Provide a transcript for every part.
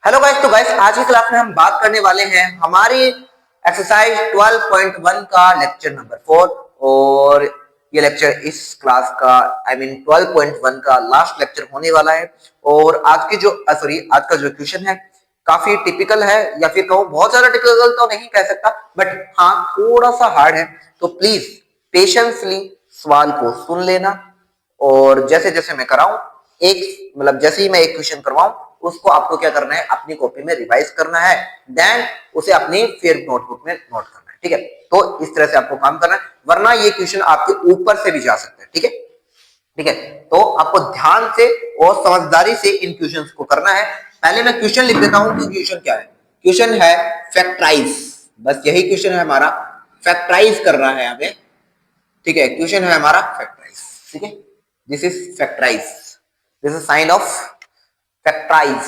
Hello guys, तो guys आज की क्लास में हम बात करने वाले हैं हमारी एक्सरसाइज 12.1 का लेक्चर नंबर 4 और ये लेक्चर इस क्लास का 12.1 का लास्ट लेक्चर होने वाला है। और आज का जो क्वेश्चन है काफी टिपिकल है, या फिर कहूँ बहुत ज्यादा टिपिकल तो नहीं कह सकता, बट हाँ थोड़ा सा हार्ड है। तो प्लीज पेशेंसली सवाल को सुन लेना और जैसे जैसे मैं कराऊं जैसे ही मैं एक क्वेश्चन करवाऊं उसको आपको क्या करना है, अपनी कॉपी में रिवाइज करना है, देन उसे अपनी फिर नोटबुक में नोट करना है। ठीक है, तो इस तरह से आपको काम करना है, वरना ये क्वेश्चन आपके ऊपर से भी जा सकते हैं। ठीक है, ठीक है, तो आपको ध्यान से और समझदारी से इन क्वेश्चंस को करना है। पहले मैं क्वेश्चन लिख देता हूं कि क्वेश्चन क्या है। क्वेश्चन है फैक्टराइज, बस यही क्वेश्चन है हमारा, फैक्टराइज करना है हमें। ठीक है, क्वेश्चन है हमारा फैक्टराइज। ठीक है, this is factorise, this is sign of factorise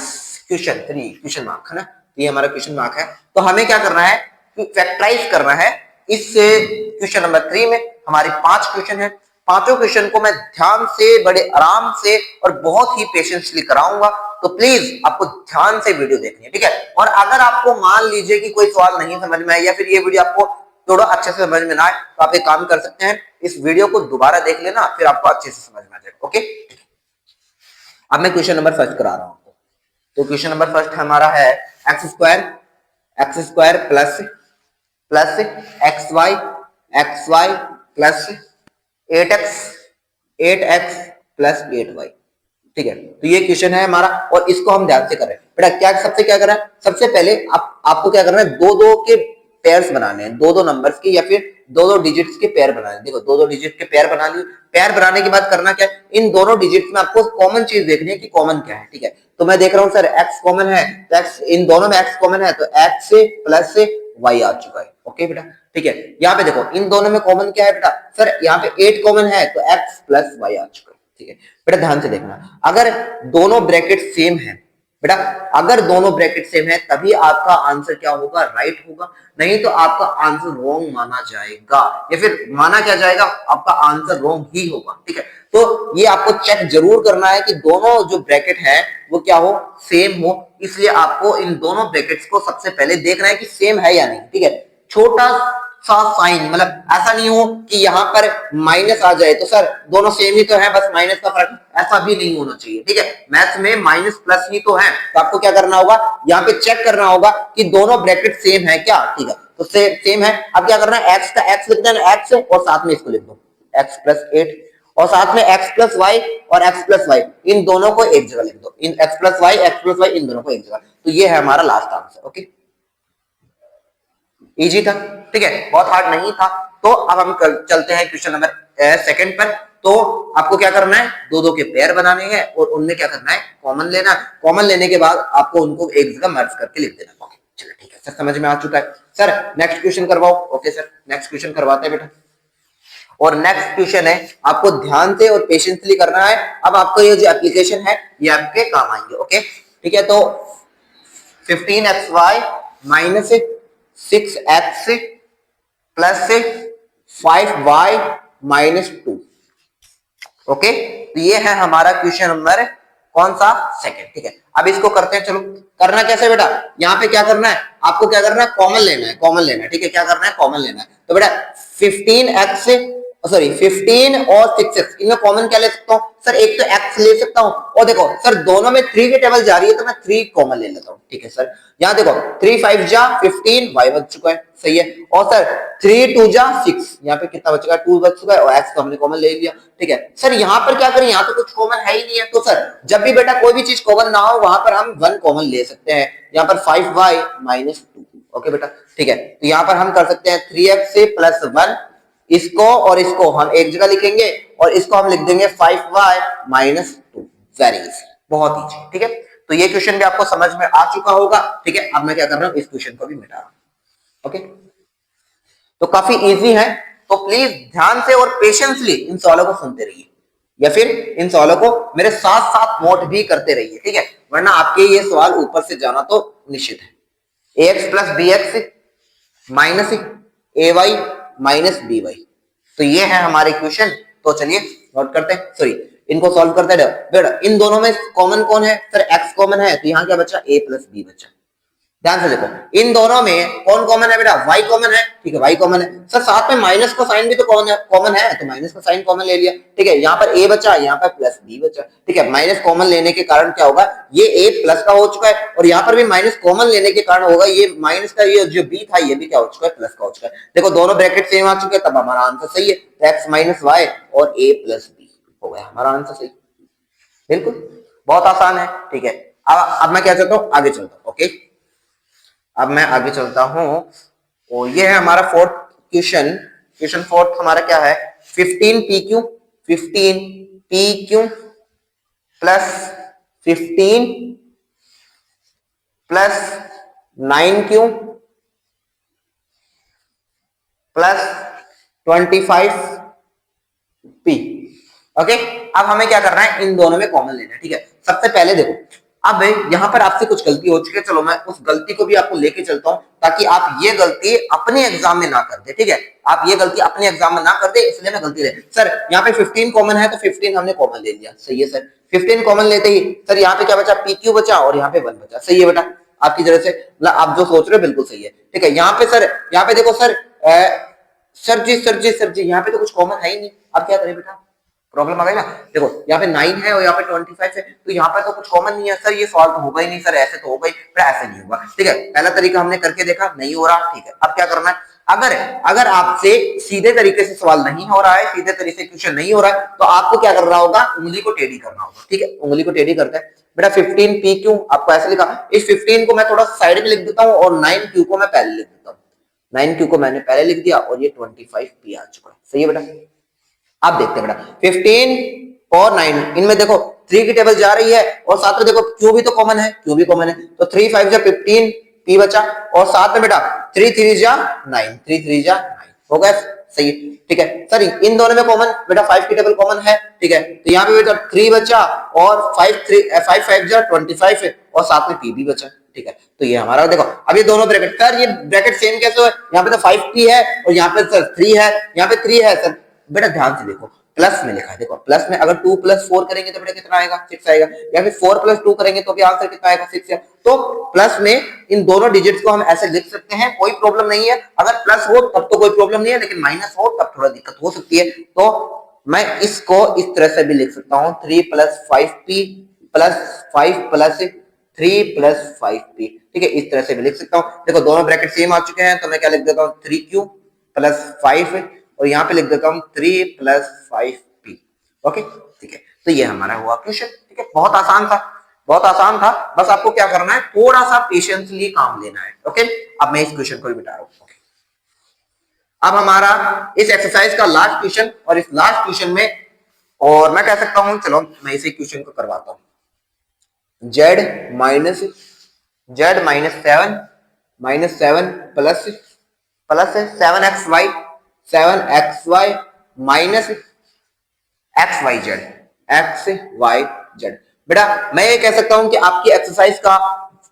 question 3 question mark है ना, ये हमारा क्वेश्चन मार्क है। तो हमें क्या करना है, फैक्टराइज करना है। इस क्वेश्चन नंबर 3 में हमारे 5 क्वेश्चन है। पांचों क्वेश्चन को मैं ध्यान से, बड़े आराम से और बहुत ही पेशेंसली कराऊंगा, तो प्लीज आपको ध्यान से वीडियो देखनी है। ठीक है, और अगर आपको मान लीजिए कि कोई सवाल नहीं समझ में आया या फिर ये वीडियो आपको थोड़ा अच्छे से समझ में ना आए, तो आप एक काम कर सकते हैं, इस वीडियो को दोबारा देख लेना, फिर आपको अच्छे से समझ में आ जाएगा। ओके, अब मैं क्वेश्चन नंबर फर्स्ट करा रहा हूं आपको। तो क्वेश्चन नंबर फर्स्ट हमारा है x square plus x y plus 8x plus 8y। ठीक है, तो ये क्वेश्चन है हमारा और इसको हम ध्यान से कर रहे हैं। बेटा क्या करना है, सबसे पहले आपको क्या करना है, दो के पेयर्स बनाने हैं, दो नंबर्स के या फिर दो डिजिट्स के पेयर बनाने हैं। देखो दो डिजिट के पेयर बना लिए। पेयर बनाने के बाद करना क्या है, इन दोनों डिजिट्स में आपको कॉमन चीज देखनी है कि कॉमन क्या है। ठीक है, तो मैं देख रहा हूं सर x कॉमन है, तो x इन दोनों में x कॉमन है, तो x से प्लस से y आ चुका है। ओके बेटा, ठीक है, यहाँ पे देखो इन दोनों में कॉमन क्या है बेटा, सर यहाँ पे 8 कॉमन है, तो x प्लस y आ चुका है। ठीक है बेटा, ध्यान से देखना, अगर दोनों ब्रैकेट सेम है बेटा, अगर दोनों ब्रैकेट सेम है तभी आपका आंसर क्या होगा, राइट होगा, नहीं तो आपका आंसर रॉन्ग माना जाएगा, या फिर माना क्या जाएगा, आपका आंसर रॉन्ग ही होगा। ठीक है, तो ये आपको चेक जरूर करना है कि दोनों जो ब्रैकेट है वो क्या हो, सेम हो। इसलिए आपको इन दोनों ब्रैकेट्स को सबसे पहले देखना है कि सेम है या नहीं। ठीक है, छोटा सा साइन, मतलब ऐसा नहीं हो कि यहाँ पर माइनस आ जाए तो सर दोनों सेम ही तो है, बस माइनस का फर्क, ऐसा भी नहीं होना चाहिए। ठीक है, मैथ्स में माइनस प्लस ही तो है, तो आपको क्या करना होगा, यहाँ पे चेक करना होगा कि दोनों ब्रैकेट सेम है क्या। ठीक है, तो सेम है। अब क्या करना है, एक्स का एक्स लिख देना, एक्स और साथ में इसको लिख दो एक्स प्लस 8 और साथ में x प्लस वाई और x प्लस वाई, इन दोनों को एक जगह लिख दो, इन x प्लस वाई इन दोनों को एक जगह। तो ये है हमारा लास्ट आंसर। ओके, इजी था। ठीक है, बहुत हार्ड नहीं था। तो अब हम चलते हैं क्वेश्चन नंबर सेकंड पर। तो आपको क्या करना है, दो के पेयर बनाने हैं और उनमें क्या करना है, कॉमन लेना। कॉमन लेने के बाद आपको उनको एक जगह मर्ज करके लिख देना। ओके चलो ठीक है सर, समझ में आ चुका है। सर नेक्स्ट क्वेश्चन करवाओ। ओके सर, नेक्स्ट क्वेश्चन करवाते हैं बेटा। और नेक्स्ट क्वेश्चन है, आपको ध्यान से और पेशेंसली करना है। अब आपको ये जो एप्लीकेशन है ये आपके काम आएंगे। ओके ठीक है, तो 15xy minus 6x plus 5y minus 2। Okay, तो ये है हमारा क्वेश्चन नंबर कौन सा, सेकंड। ठीक है, अब इसको करते हैं। चलो करना कैसे बेटा, यहाँ पे क्या करना है, आपको क्या करना है, कॉमन लेना है, कॉमन लेना है। ठीक है, क्या करना है, कॉमन लेना है। तो बेटा 15 और 6x, इनमें कॉमन क्या ले सकता हूँ सर, एक तो x ले सकता हूँ, और देखो सर दोनों में 3 की टेबल जा रही है तो मैं 3 कॉमन ले लेता हूँ। ठीक है सर, यहाँ देखो 3 5 जा 15, y बच चुका है, सही है। और सर 3 2 जा 6, यहाँ पे कितना बचेगा, 2 बच चुका है, और x तो हमने कॉमन ले लिया। ठीक है सर, यहाँ पर क्या करें, यहाँ तो कुछ कॉमन है ही नहीं है, तो सर जब भी बेटा कोई भी चीज कॉमन ना हो वहां पर हम 1 कॉमन ले सकते हैं। यहाँ पर 5y माइनस 2। ओके बेटा, ठीक है, तो यहाँ पर हम कर सकते हैं 3x से प्लस 1, इसको और इसको हम एक जगह लिखेंगे और इसको हम लिख देंगे 5y माइनस 2। वेरी इजी, बहुत इजी। ठीक है, तो ये क्वेश्चन भी आपको समझ में आ चुका होगा। ठीक है, अब मैं क्या कर रहा हूं, इस क्वेश्चन को भी मिटा रहा हूं। ओके, तो काफी इजी है, तो प्लीज ध्यान से और पेशेंसली इन सवालों को सुनते रहिए, या फिर इन सवालों को मेरे साथ साथ नोट भी करते रहिए। ठीक है, वरना आपके ये सवाल ऊपर से जाना तो निश्चित है। ax plus b x minus a y minus b y, तो ये है हमारे क्वेश्चन। तो चलिए नोट करते हैं, सॉरी इनको सॉल्व करते रहो बेटा। इन दोनों में कॉमन कौन है सर, x कॉमन है, तो यहाँ क्या बचा a प्लस बी बचा। ध्यान से देखो इन दोनों में कौन कॉमन है बेटा, y कॉमन है, ठीक है y कॉमन है सर, साथ में माइनस का साइन भी तो कॉमन है, तो माइनस का साइन कॉमन ले लिया, ठीक है। यहाँ पर a बचा, यहाँ पर प्लस b बचा, ठीक है। माइनस कॉमन लेने के कारण क्या होगा, ये a प्लस का हो चुका है, और यहाँ पर भी माइनस कॉमन लेने के कारण होगा ये माइनस का, ये जो b था ये भी क्या हो चुका है, प्लस का हो चुका है। देखो दोनों ब्रैकेट सेम आ चुके हैं, तब हमारा आंसर सही है, तो x माइनस वाई और a प्लस बी हो गया हमारा आंसर सही। बिल्कुल बहुत आसान है, ठीक है। अब मैं क्या चाहता हूँ, आगे चलता हूँ, ओके। अब मैं आगे चलता हूं, और ये है हमारा फोर्थ क्वेश्चन। क्वेश्चन फोर्थ हमारा क्या है, 15 PQ plus 15 plus 9Q plus 25P। Okay, अब हमें क्या करना है, इन दोनों में कॉमन लेना है, ठीक है। सबसे पहले देखो, अब यहां पर आपसे कुछ गलती हो चुकी है, चलो मैं उस गलती को भी आपको लेके चलता हूं, ताकि आप ये गलती अपने एग्जाम में ना कर दे, ठीक है। आप ये गलती अपने एग्जाम में ना कर दे, इसलिए मैं गलती ले सर, यहाँ पे 15 कॉमन है, तो 15 हमने कॉमन ले लिया, सही है सर। 15 कॉमन लेते ही सर यहाँ पे क्या बचा, PQ बचा, और यहाँ पे 1 बचा, सही है बेटा। आपकी तरफ से आप जो सोच रहे हो बिल्कुल सही है, ठीक है। यहाँ पे सर, यहाँ पे देखो सर, सर जी यहाँ पे तो कुछ कॉमन है ही नहीं, अब क्या करें बेटा, प्रॉब्लम आ गई ना। देखो यहाँ पे 9 है और यहाँ पे 25 है, तो यहाँ पे तो कुछ कॉमन नहीं है सर, ये सॉल्व तो होगा ही नहीं सर, ऐसे तो होगा ही, पर ऐसे नहीं होगा, ठीक है। पहला तरीका हमने करके देखा, नहीं हो रहा, ठीक है। अब क्या करना है, अगर आपसे सीधे तरीके से सवाल नहीं हो रहा है, सीधे तरीके से क्वेश्चन नहीं हो रहा है, तो आपको क्या करना होगा, उंगली को टेढ़ी करना होगा, ठीक है। उंगली को टेढ़ी करते हैं बेटा। 15 PQ आपको ऐसे लिखा, इस 15 को मैं थोड़ा साइड में लिख देता हूँ, और 9Q को मैं पहले लिख देता हूँ। 9Q को मैंने पहले लिख दिया, और ये 25P आ चुका है, सही है बेटा। आप देखते हैं बेटा, 15 और 9, इनमें देखो 3 की टेबल जा रही है, और साथ में देखो Q भी तो कॉमन है, Q भी कॉमन है, तो 3 5 जा 15, P बचा, और साथ में बेटा 3 3 जा 9, 3 3 जा 9 हो गया, सही है, ठीक है सर। इन दोनों में कॉमन बेटा 5 की टेबल कॉमन है, ठीक है। तो यहाँ पे बेटा 3 बचा, और 5 5 जा 25 है, और साथ में P भी बचा, ठीक है। तो ये हमारा देखो, अब ये दोनों ब्रैकेट, सर ये ब्रैकेट सेम कैसे है, यहाँ पे तो 5P है, और यहाँ पे सर 3 है, यहाँ पे 3 है सर। बेटा ध्यान से देखो, प्लस में लिखा है, देखो प्लस में अगर 2 प्लस 4 करेंगे तो बेटा कितना आएगा, 6 आएगा, या फिर 4 प्लस 2 करेंगे तो भी आंसर कितना आएगा, 6 है। तो प्लस में इन दोनों डिजिट्स को हम ऐसे लिख सकते हैं, कोई प्रॉब्लम नहीं है। अगर प्लस हो तब तो कोई प्रॉब्लम नहीं है, लेकिन माइनस हो तब थोड़ा दिक्कत हो सकती है। तो मैं इसको इस तरह से भी लिख सकता हूं, 3 plus 5P plus 5 plus 3 plus 5P, ठीक है, इस तरह से भी लिख सकता हूं। देखो दोनों ब्रैकेट सेम आ चुके हैं, तो मैं क्या लिख देता हूं, 3Q प्लस 5, और यहाँ पे लिख देता हूँ 3 प्लस 5P। ओके, ठीक है। तो ये हमारा हुआ क्वेश्चन, ठीक है। बहुत आसान था, बहुत आसान था, बस आपको क्या करना है, थोड़ा सा पेशेंसली काम लेना है, ओके। अब मैं इस क्वेश्चन को भी बिठा रहा हूँ, ओके। अब हमारा इस एक्सरसाइज का लास्ट क्वेश्चन, और इस लास्ट क्वेश्चन में, और मैं कह सकता हूँ, चलो मैं इसी क्वेश्चन को करवाता हूँ। z minus 7 plus 7xy minus xyz। बेटा मैं ये कह सकता हूं कि आपकी एक्सरसाइज का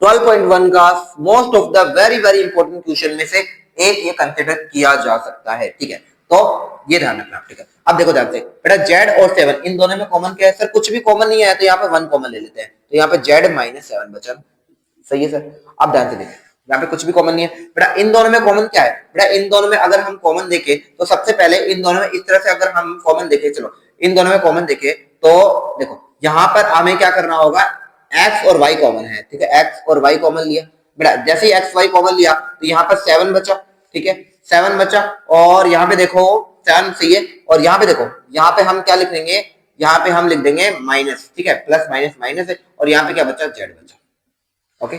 12.1 का most of the very very important question में से एक ये कंसिडर किया जा सकता है, ठीक है। तो ये ध्यान रखना, ठीक है। अब देखो ध्यान से बेटा, z और 7 इन दोनों में कॉमन क्या है सर, कुछ भी कॉमन नहीं है, तो यहाँ पे 1 कॉमन ले लेते हैं, तो यहाँ पे z माइनस 7 बचा, सही है सर। अब ध्यान से देखिए, यहाँ पे कुछ भी कॉमन नहीं है बेटा। इन दोनों में कॉमन क्या है बेटा, इन दोनों में अगर हम कॉमन देखें तो सबसे पहले इन दोनों में इस तरह से अगर हम कॉमन देखें, चलो इन दोनों में कॉमन देखें, तो देखो यहाँ पर हमें क्या करना होगा, x और y कॉमन है, ठीक है, x और y कॉमन लिया बेटा। जैसे ही x y कॉमन लिया तो यहाँ पर 7 बचा, ठीक है, 7 बचा, और यहाँ पे देखो 7 सही है, और यहाँ पे देखो, यहाँ पे हम क्या लिख देंगे, यहाँ पे हम लिख देंगे माइनस, ठीक है, प्लस माइनस माइनस है, और यहाँ पे क्या बचा, z बचा, ओके,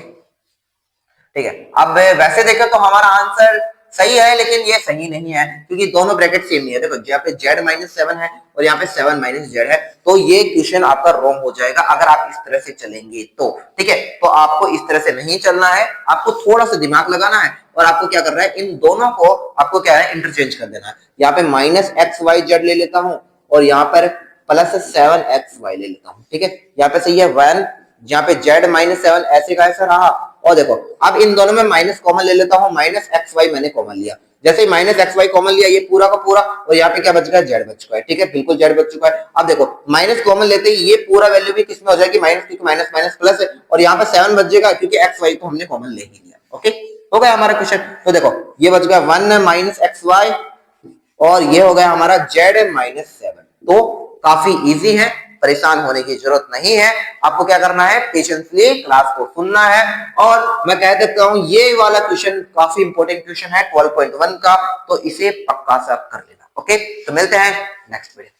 ठीक है। अब वैसे देखें तो हमारा आंसर सही है, लेकिन ये सही नहीं है, क्योंकि दोनों ब्रैकेट सेम नहीं है। देखो यहाँ पे z माइनस 7 है, और यहाँ पे 7 माइनस z है, तो ये क्वेश्चन आपका रॉन्ग हो जाएगा अगर आप इस तरह से चलेंगे तो, ठीक है। तो आपको इस तरह से नहीं चलना है, आपको थोड़ा सा दिमाग लगाना है, और आपको क्या करना है, इन दोनों को आपको क्या है, इंटरचेंज कर देना है। यहाँ पे माइनस xyz ले लेता हूँ, और यहाँ पर प्लस 7xy ले लेता हूँ, ठीक है। यहाँ पे सही है 1, यहाँ पे z माइनस 7 ऐसे का ऐसा रहा, और देखो अब इन दोनों में माइनस कॉमन ले लेता हूं, माइनस xy मैंने कॉमन लिया, जैसे ही माइनस एक्स वाई कॉमन लिया, ये पूरा का पूरा, और यहाँ पे क्या बच गया, जेड बच चुका है। ठीक है, बिल्कुल जेड बच चुका है। अब देखो माइनस कॉमन लेते ही ये पूरा वैल्यू भी किसमें हो जाएगी, माइनस, क्योंकि माइनस माइनस प्लस है, और यहाँ पे 7 बच जाएगा क्योंकि एक्स वाई को हमने कॉमन ले ही लिया। ओके, हो गया हमारा क्वेश्चन। तो देखो ये बच गया 1 माइनस एक्स वाई, और ये हो गया हमारा जेड माइनस 7। तो काफी इजी है, परेशान होने की जरूरत नहीं है। आपको क्या करना है, पेशेंसली क्लास को सुनना है। और मैं कह देता हूं ये वाला क्वेश्चन काफी इंपॉर्टेंट क्वेश्चन है 12.1 का, तो इसे पक्का से आप कर लेना। ओके, तो मिलते हैं नेक्स्ट वीडियो।